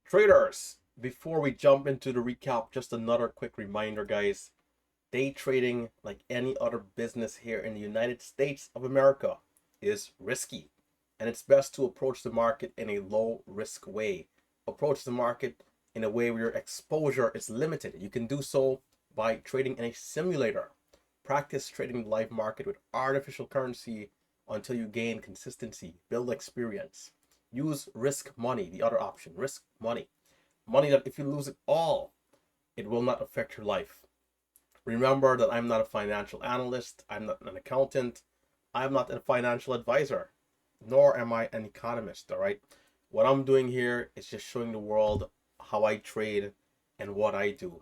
Traders, before we jump into the recap, just another quick reminder, guys. Day trading, like any other business here in the United States of America, is risky. And it's best to approach the market in a low risk way. Approach the market in a way where your exposure is limited. You can do so by trading in a simulator. Practice trading the live market with artificial currency until you gain consistency, build experience. Use risk money, the other option, risk money. Money that if you lose it all, it will not affect your life. Remember that I'm not a financial analyst, I'm not an accountant, I'm not a financial advisor, nor am I an economist, all right? What I'm doing here is just showing the world how I trade and what I do.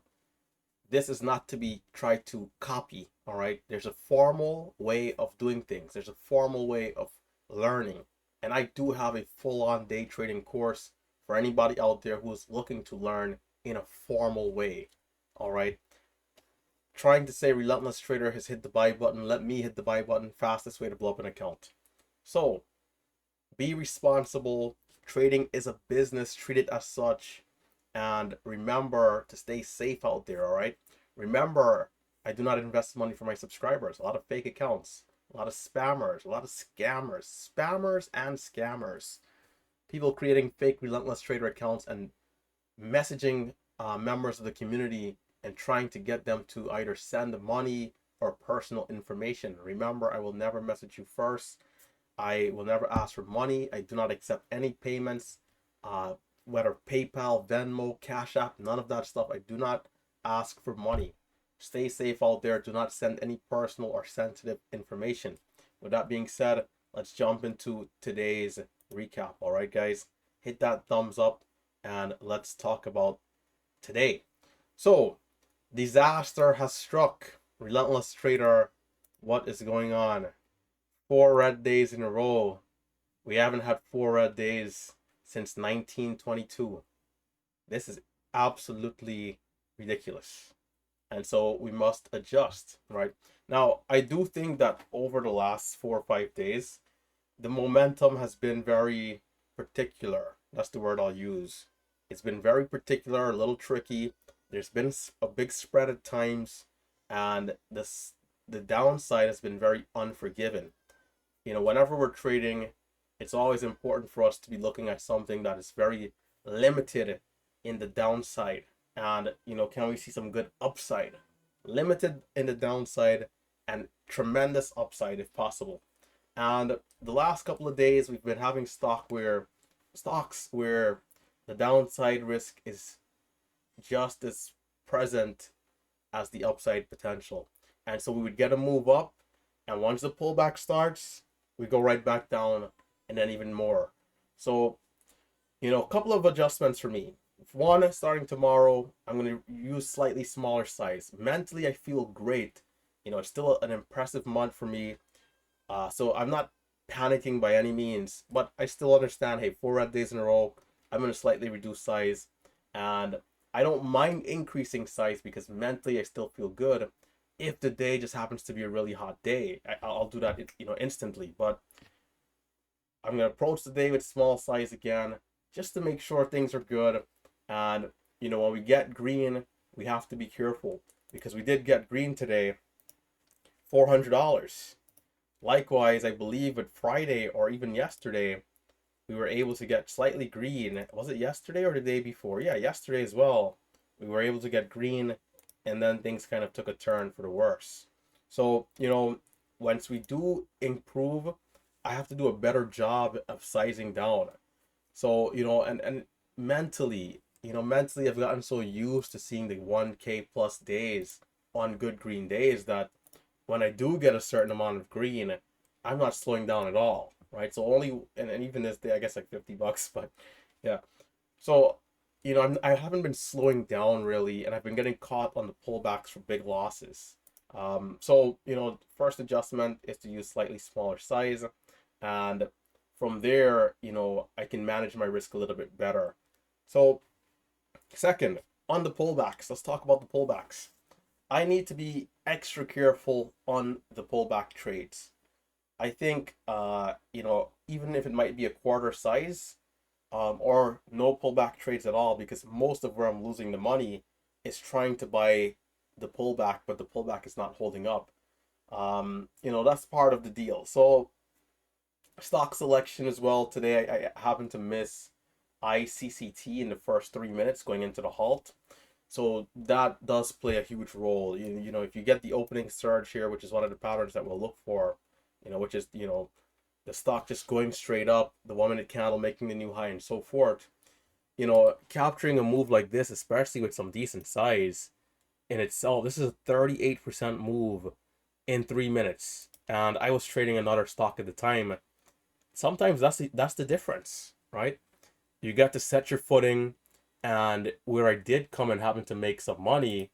This is not to be tried to copy, all right? There's a formal way of doing things, there's a formal way of learning. And I do have a full-on day trading course for anybody out there who's looking to learn in a formal way, all right? Trying to say Relentless Trader has hit the buy button, let me hit the buy button, fastest way to blow up an account. So, be responsible. Trading is a business, treat it as such. And remember to stay safe out there, all right? Remember, I do not invest money for my subscribers. A lot of fake accounts, a lot of spammers, a lot of scammers, spammers and scammers. People creating fake Relentless Trader accounts and messaging members of the community and trying to get them to either send money or personal information. Remember, I will never message you first. I will never ask for money. I do not accept any payments, whether PayPal, Venmo, Cash App, none of that stuff. I do not ask for money. Stay safe out there. Do not send any personal or sensitive information. With that being said, let's jump into today's recap. All right, guys, hit that thumbs up and let's talk about today. So, disaster has struck. Relentless Trader, what is going on? 4 red days in a row. We haven't had 4 red days since 1922. This is absolutely ridiculous. And so we must adjust, right? Now, I do think that over the last 4 or 5 days, the momentum has been very particular. That's the word I'll use. It's been very particular, a little tricky. There's been a big spread at times, and the downside has been very unforgiving. Whenever we're trading, it's always important for us to be looking at something that is very limited in the downside. And, can we see some good upside? Limited in the downside and tremendous upside if possible. And the last couple of days, we've been having stocks where the downside risk is just as present as the upside potential. And so we would get a move up, and once the pullback starts, we go right back down and then even more. So, a couple of adjustments for me. One, starting tomorrow, I'm going to use slightly smaller size. Mentally, I feel great. It's still an impressive month for me. So I'm not panicking by any means, but I still understand, hey, 4 red days in a row, I'm going to slightly reduce size. And I don't mind increasing size because mentally I still feel good. If the day just happens to be a really hot day, I'll do that, instantly. But I'm going to approach the day with small size again, just to make sure things are good. And, when we get green, we have to be careful because we did get green today, $400. Likewise, I believe with Friday or even yesterday, we were able to get slightly green. Was it yesterday or the day before? Yeah, yesterday as well. We were able to get green, and then things kind of took a turn for the worse. So, once we do improve, I have to do a better job of sizing down. So, and mentally, mentally I've gotten so used to seeing the 1K plus days on good green days that when I do get a certain amount of green, I'm not slowing down at all, right? So only, and even this day, I guess like $50, but yeah. So, I haven't been slowing down really, and I've been getting caught on the pullbacks for big losses. So, first adjustment is to use slightly smaller size, and from there, I can manage my risk a little bit better. So, second, on the pullbacks, let's talk about the pullbacks. I need to be extra careful on the pullback trades. I think, even if it might be a quarter size, or no pullback trades at all, because most of where I'm losing the money is trying to buy the pullback, but the pullback is not holding up. That's part of the deal. So stock selection as well. Today I happened to miss ICCT in the first 3 minutes going into the halt. So that does play a huge role. If you get the opening surge here, which is one of the patterns that we'll look for, which is, the stock just going straight up, the 1 minute candle making the new high and so forth, capturing a move like this, especially with some decent size in itself, this is a 38% move in 3 minutes. And I was trading another stock at the time. Sometimes that's the difference, right? You get to set your footing, and where I did come and happen to make some money,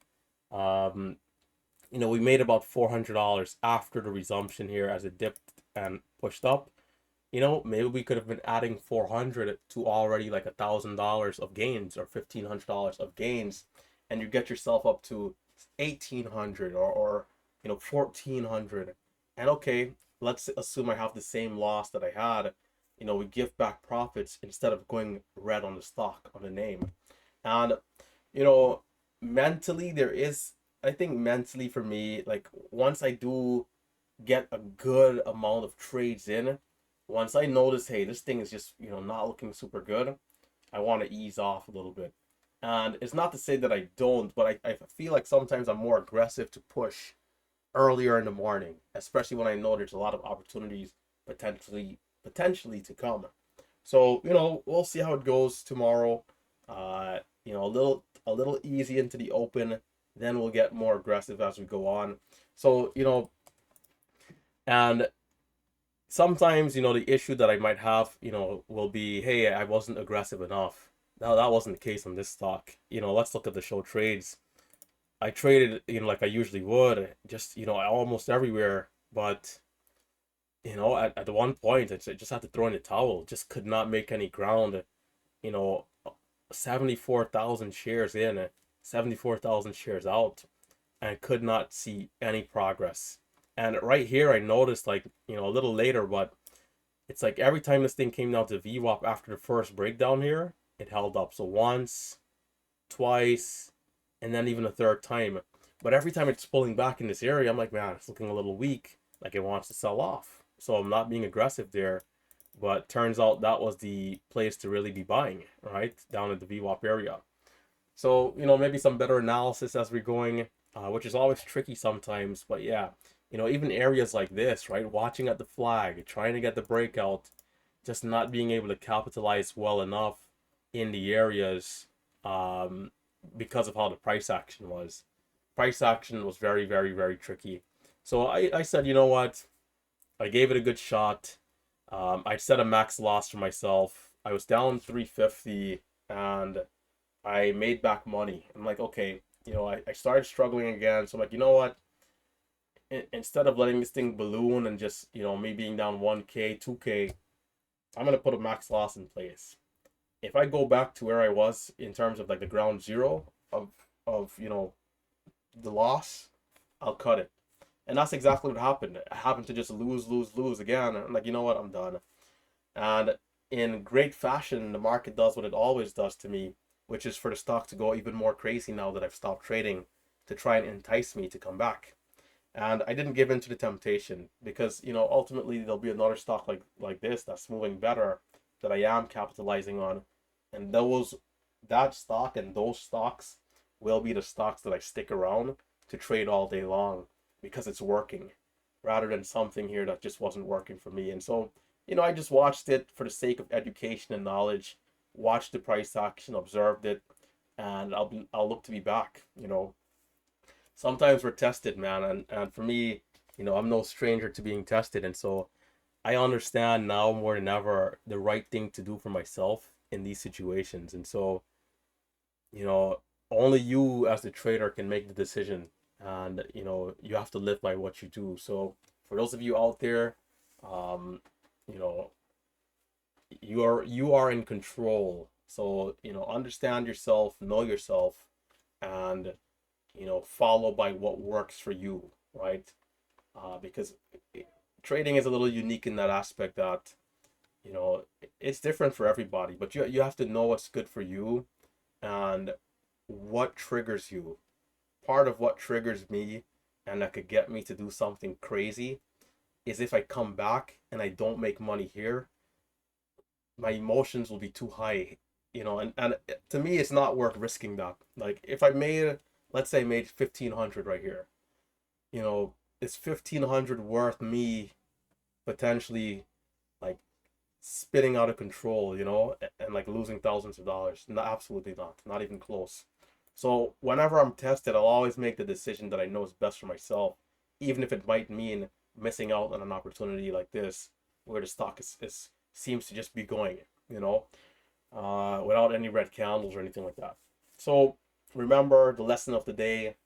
um, we made about $400 after the resumption here as it dipped and pushed up. Maybe we could have been adding 400 to already like $1,000 of gains, or $1,500 of gains, and you get yourself up to 1,800, or 1,400. And okay, let's assume I have the same loss that I had. We give back profits instead of going red on the stock, on the name. And you know mentally, I think mentally for me, like, once I do get a good amount of trades in, once I notice, hey, this thing is just, not looking super good, I want to ease off a little bit. And it's not to say that I don't, but I feel like sometimes I'm more aggressive to push earlier in the morning, especially when I know there's a lot of opportunities potentially to come. So, we'll see how it goes tomorrow. A little easy into the open, then we'll get more aggressive as we go on. So, and sometimes, the issue that I might have, will be, hey, I wasn't aggressive enough. Now, that wasn't the case on this stock. Let's look at the show trades. I traded, like I usually would, just, almost everywhere. But, at one point, I just had to throw in the towel. Just could not make any ground. You know, 74,000 shares in, 74,000 shares out, and could not see any progress. And right here, I noticed, like, a little later, but it's like every time this thing came down to VWAP after the first breakdown here, it held up. So once, twice, and then even a third time. But every time it's pulling back in this area, I'm like, man, it's looking a little weak, like it wants to sell off. So I'm not being aggressive there. But turns out that was the place to really be buying, right? Down at the VWAP area. So, maybe some better analysis as we're going, which is always tricky sometimes. But yeah, even areas like this, right? Watching at the flag, trying to get the breakout, just not being able to capitalize well enough in the areas, because of how the price action was. Price action was very, very, very tricky. So I said, you know what? I gave it a good shot. I set a max loss for myself. I was down 350, and I made back money. I'm like, okay, I started struggling again. So I'm like, you know what? Instead of letting this thing balloon and just, me being down 1K, 2K, I'm going to put a max loss in place. If I go back to where I was in terms of like the ground zero of the loss, I'll cut it. And that's exactly what happened. I happened to just lose again. I'm like, you know what? I'm done. And in great fashion, the market does what it always does to me, which is for the stock to go even more crazy now that I've stopped trading, to try and entice me to come back. And I didn't give in to the temptation, because, ultimately there'll be another stock like this that's moving better, that I am capitalizing on. And that stock and those stocks will be the stocks that I stick around to trade all day long, because it's working, rather than something here that just wasn't working for me. And so, I just watched it for the sake of education and knowledge, watched the price action, observed it, and I'll look to be back. Sometimes we're tested, man, and for me, I'm no stranger to being tested. And so I understand now more than ever the right thing to do for myself in these situations. And so, you know, only you as the trader can make the decision, and you have to live by what you do. So for those of you out there, um, you know, you are in control. So, understand yourself, know yourself, and follow by what works for you, right? Because trading is a little unique in that aspect, that You know, it's different for everybody, but you have to know what's good for you and what triggers you. Part of what triggers me and that could get me to do something crazy is if I come back and I don't make money here, my emotions will be too high, you know, and to me it's not worth risking that. Like if I made, let's say I made 1500 right here, you know, is 1500 worth me potentially like spinning out of control, you know, and like losing thousands of dollars? No, absolutely not. Not even close. So whenever I'm tested, I'll always make the decision that I know is best for myself, even if it might mean missing out on an opportunity like this, where the stock is seems to just be going, you know, without any red candles or anything like that. So remember the lesson of the day,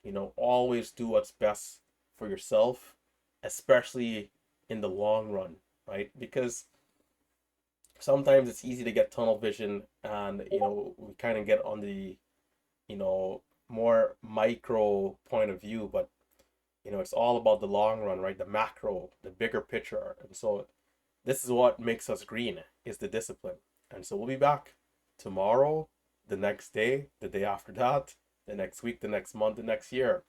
you know, always do what's best for yourself, especially in the long run, right? Because sometimes it's easy to get tunnel vision and, you know, we kind of get on the, you know, more micro point of view, but, you know, it's all about the long run, right? The macro, the bigger picture. And so this is what makes us green, is the discipline. And so we'll be back tomorrow, the next day, the day after that, the next week, the next month, the next year.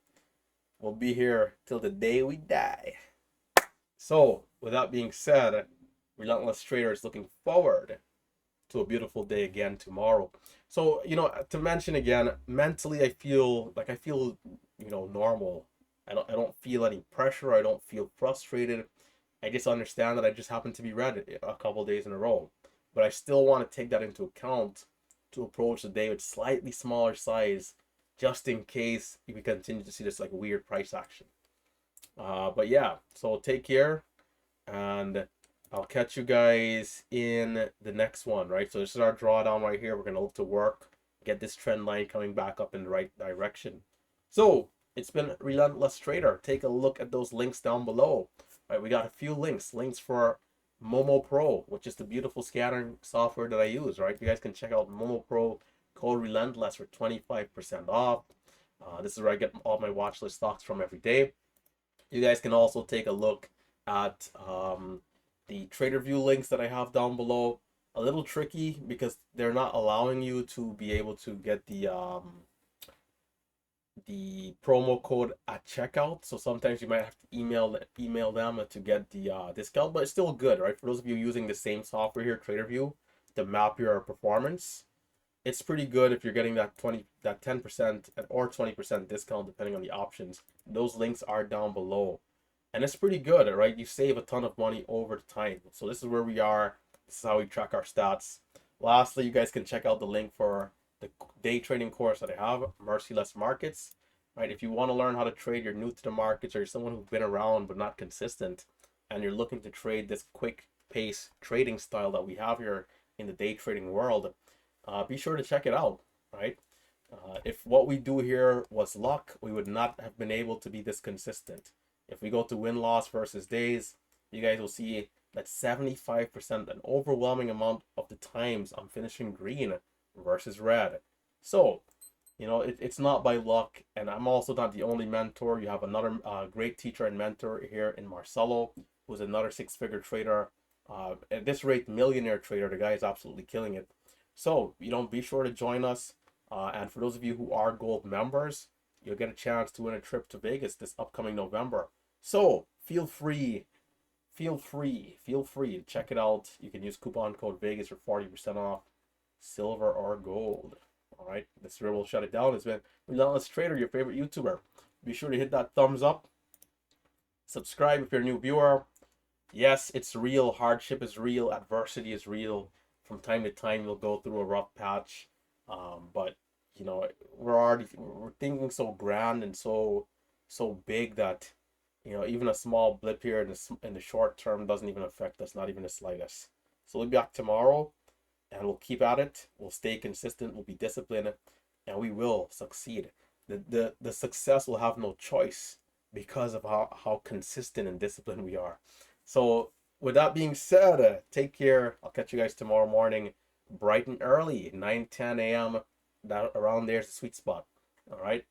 We'll be here till the day we die. So, with that being said, Relentless Trader is looking forward to a beautiful day again tomorrow. So, you know, to mention again, mentally I feel, you know, normal. I don't feel any pressure. I don't feel frustrated. I just understand that I just happen to be red a couple days in a row. But I still want to take that into account to approach the day with slightly smaller size, just in case we continue to see this like weird price action. But yeah, so take care, and I'll catch you guys in the next one, right? So this is our drawdown right here. We're gonna look to work, get this trend line coming back up in the right direction. So it's been Relentless Trader. Take a look at those links down below. Right, we got a few links for Momo Pro, which is the beautiful scattering software that I use, right? You guys can check out Momo Pro, code Relentless for 25% off. This is where I get all my watch list stocks from every day. You guys can also take a look at the trader view links that I have down below. A little tricky because they're not allowing you to be able to get the promo code at checkout. So sometimes you might have to email them to get the discount, but it's still good, right? For those of you using the same software here, TraderView, to map your performance, it's pretty good if you're getting that 10% or 20% discount depending on the options. Those links are down below. And it's pretty good, right? You save a ton of money over time. So this is where we are. This is how we track our stats. Lastly, you guys can check out the link for the day trading course that I have, Merciless Markets. Right? If you want to learn how to trade, you're new to the markets, or you're someone who's been around but not consistent, and you're looking to trade this quick pace trading style that we have here in the day trading world, be sure to check it out, right? If what we do here was luck, we would not have been able to be this consistent. If we go to win-loss versus days, you guys will see that 75%, an overwhelming amount of the times I'm finishing green versus red. So, you know, it's not by luck, and I'm also not the only mentor. You have another great teacher and mentor here in Marcelo, who's another six-figure trader. At this rate, millionaire trader. The guy is absolutely killing it. So, you know, be sure to join us. And for those of you who are gold members, you'll get a chance to win a trip to Vegas this upcoming November. So feel free to check it out. You can use coupon code Vegas for 40% off, silver or gold. All right, this is where we'll shut it down. It's been Relentless Trader, your favorite YouTuber. Be sure to hit that thumbs up. Subscribe if you're a new viewer. Yes, it's real. Hardship is real. Adversity is real. From time to time, you'll go through a rough patch. But you know, we're thinking so grand and so big that, you know, even a small blip here in the short term doesn't even affect us, not even the slightest. So we'll be back tomorrow, and we'll keep at it. We'll stay consistent. We'll be disciplined, and we will succeed. The success will have no choice because of how consistent and disciplined we are. So with that being said, take care. I'll catch you guys tomorrow morning, bright and early, 9-10 a.m. That around there's the sweet spot. All right.